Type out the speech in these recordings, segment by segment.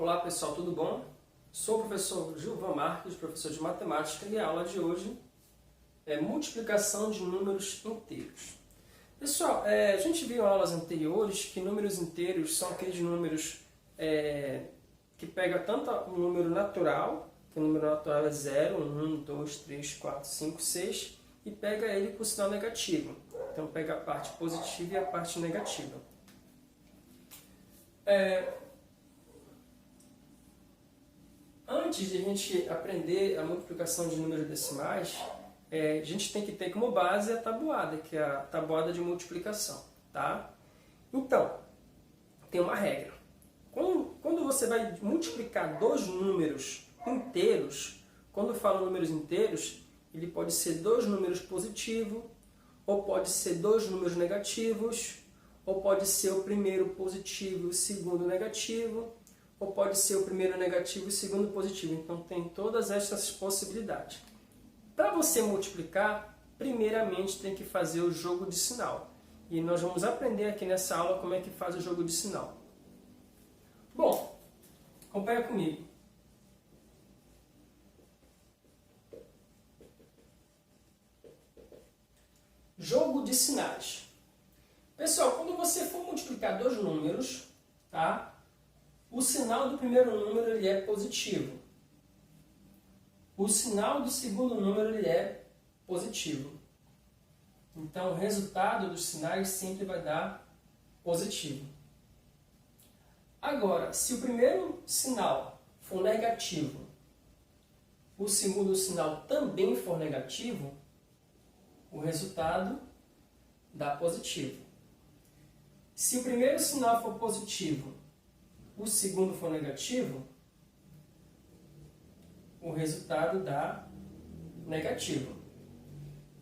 Olá pessoal, tudo bom? Sou o professor Gilvan Marques, professor de matemática, e a aula de hoje é multiplicação de números inteiros. Pessoal, a gente viu em aulas anteriores que números inteiros são aqueles números que pega tanto o número natural, que o número natural é 0, 1, 2, 3, 4, 5, 6, e pega ele com sinal negativo. Então pega a parte positiva e a parte negativa. Antes de a gente aprender a multiplicação de números decimais, a gente tem que ter como base a tabuada, que é a tabuada de multiplicação. Tá? Então, tem uma regra. Quando você vai multiplicar dois números inteiros, quando eu falo números inteiros, ele pode ser dois números positivos, ou pode ser dois números negativos, ou pode ser o primeiro positivo e o segundo negativo, ou pode ser o primeiro negativo e o segundo positivo. Então tem todas essas possibilidades. Para você multiplicar, primeiramente tem que fazer o jogo de sinal. E nós vamos aprender aqui nessa aula como é que faz o jogo de sinal. Bom, acompanha comigo. Jogo de sinais. Pessoal, quando você for multiplicar dois números, tá? O sinal do primeiro número ele é positivo. O sinal do segundo número ele é positivo. Então, o resultado dos sinais sempre vai dar positivo. Agora, se o primeiro sinal for negativo, o segundo sinal também for negativo, o resultado dá positivo. Se o primeiro sinal for positivo, o segundo for negativo, o resultado dá negativo.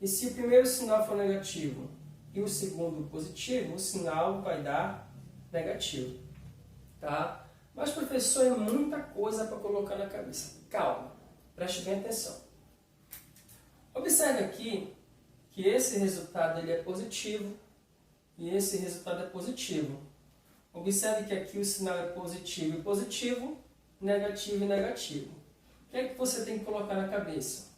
E se o primeiro sinal for negativo e o segundo positivo, o sinal vai dar negativo. Tá? Mas, professor, é muita coisa para colocar na cabeça. Calma, preste bem atenção. Observe aqui que esse resultado ele é positivo e esse resultado é positivo. Observe que aqui o sinal é positivo e positivo, negativo e negativo. O que é que você tem que colocar na cabeça?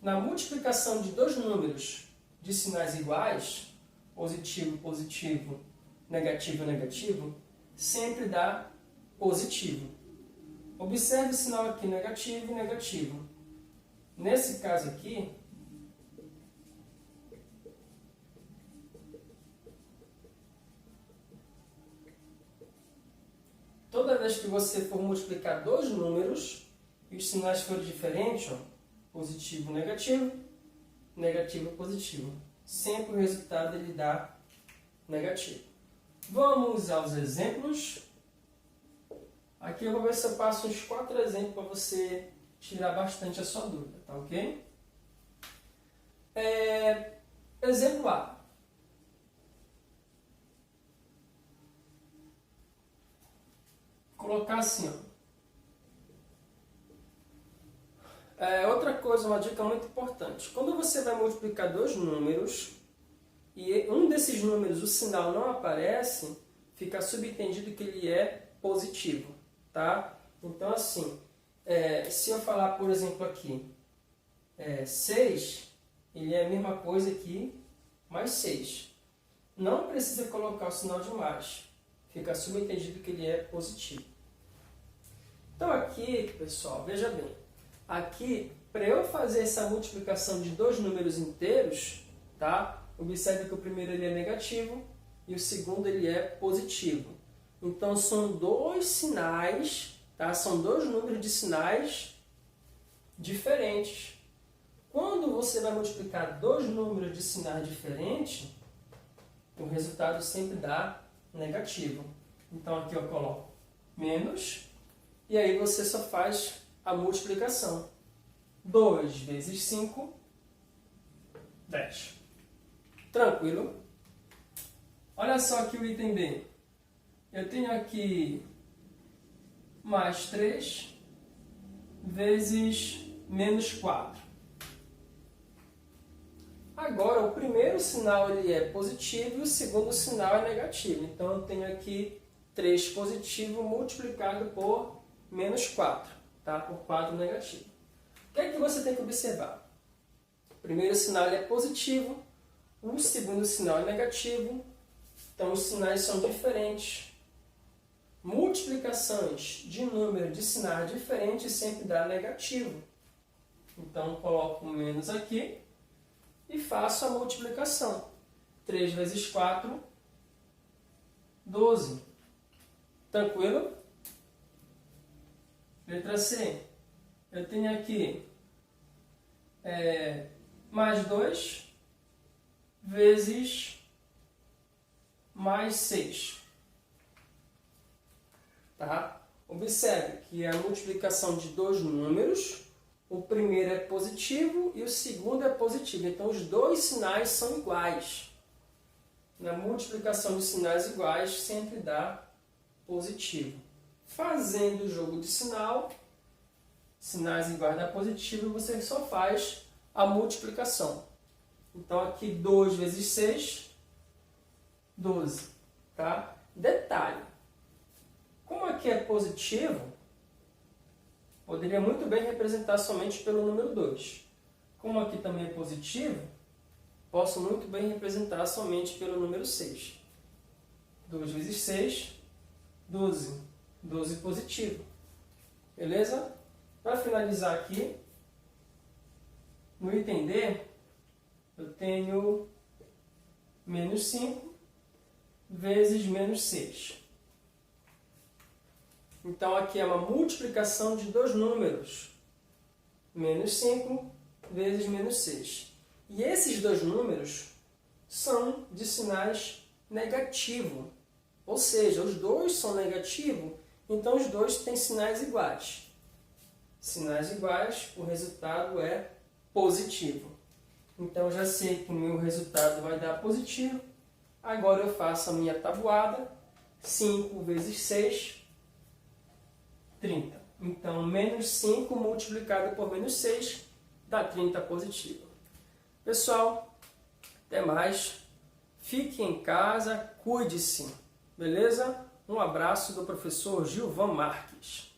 Na multiplicação de dois números de sinais iguais, positivo, positivo, negativo, negativo, sempre dá positivo. Observe o sinal aqui negativo e negativo. Nesse caso aqui, toda vez que você for multiplicar dois números e os sinais forem diferentes, ó, positivo, negativo, negativo, positivo, sempre o resultado ele dá negativo. Vamos aos exemplos. Aqui eu vou ver se eu passo uns 4 exemplos para você tirar bastante a sua dúvida, tá ok? Exemplo A. Colocar assim, ó. Outra coisa, uma dica muito importante. Quando você vai multiplicar dois números e um desses números, o sinal não aparece, fica subentendido que ele é positivo, tá? Então, assim, se eu falar, por exemplo, aqui, 6, ele é a mesma coisa que mais 6. Não precisa colocar o sinal de mais, fica subentendido que ele é positivo. Então aqui, pessoal, veja bem, aqui, para eu fazer essa multiplicação de dois números inteiros, tá? Observe que o primeiro ele é negativo e o segundo ele é positivo. Então são dois sinais, tá? São dois números de sinais diferentes. Quando você vai multiplicar dois números de sinais diferentes, o resultado sempre dá negativo. Então aqui eu coloco menos, e aí você só faz a multiplicação. 2 vezes 5, 10. Tranquilo? Olha só aqui o item B. Eu tenho aqui mais 3 vezes menos 4. Agora, o primeiro sinal ele é positivo e o segundo sinal é negativo. Então, eu tenho aqui 3 positivo multiplicado por menos 4, tá? Por 4 negativo. O que é que você tem que observar? O primeiro sinal ele é positivo, o segundo sinal é negativo, então os sinais são diferentes. Multiplicações de número de sinais diferentes sempre dá negativo. Então, coloco um menos aqui e faço a multiplicação. 3 vezes 4, 12. Tranquilo? Letra C. Eu tenho aqui mais 2 vezes mais 6. Tá? Observe que é a multiplicação de dois números. O primeiro é positivo e o segundo é positivo. Então, os dois sinais são iguais. Na multiplicação de sinais iguais, sempre dá positivo. Fazendo o jogo de sinais iguais dá positivo, você só faz a multiplicação. Então, aqui 2 vezes 6, 12. Tá? Detalhe. Como aqui é positivo, poderia muito bem representar somente pelo número 2. Como aqui também é positivo, posso muito bem representar somente pelo número 6. 2 vezes 6, 12. 12 positivo. Beleza? Para finalizar aqui, no item D, eu tenho menos 5 vezes menos 6. Então, aqui é uma multiplicação de dois números. Menos 5 vezes menos 6. E esses dois números são de sinais negativos. Ou seja, os dois são negativos, então os dois têm sinais iguais. Sinais iguais, o resultado é positivo. Então, já sei que o meu resultado vai dar positivo. Agora eu faço a minha tabuada. 5 vezes 6, 30. Então, menos 5 multiplicado por menos 6 dá 30 positivo. Pessoal, até mais. Fique em casa, cuide-se. Beleza? Um abraço do professor Gilvan Marques.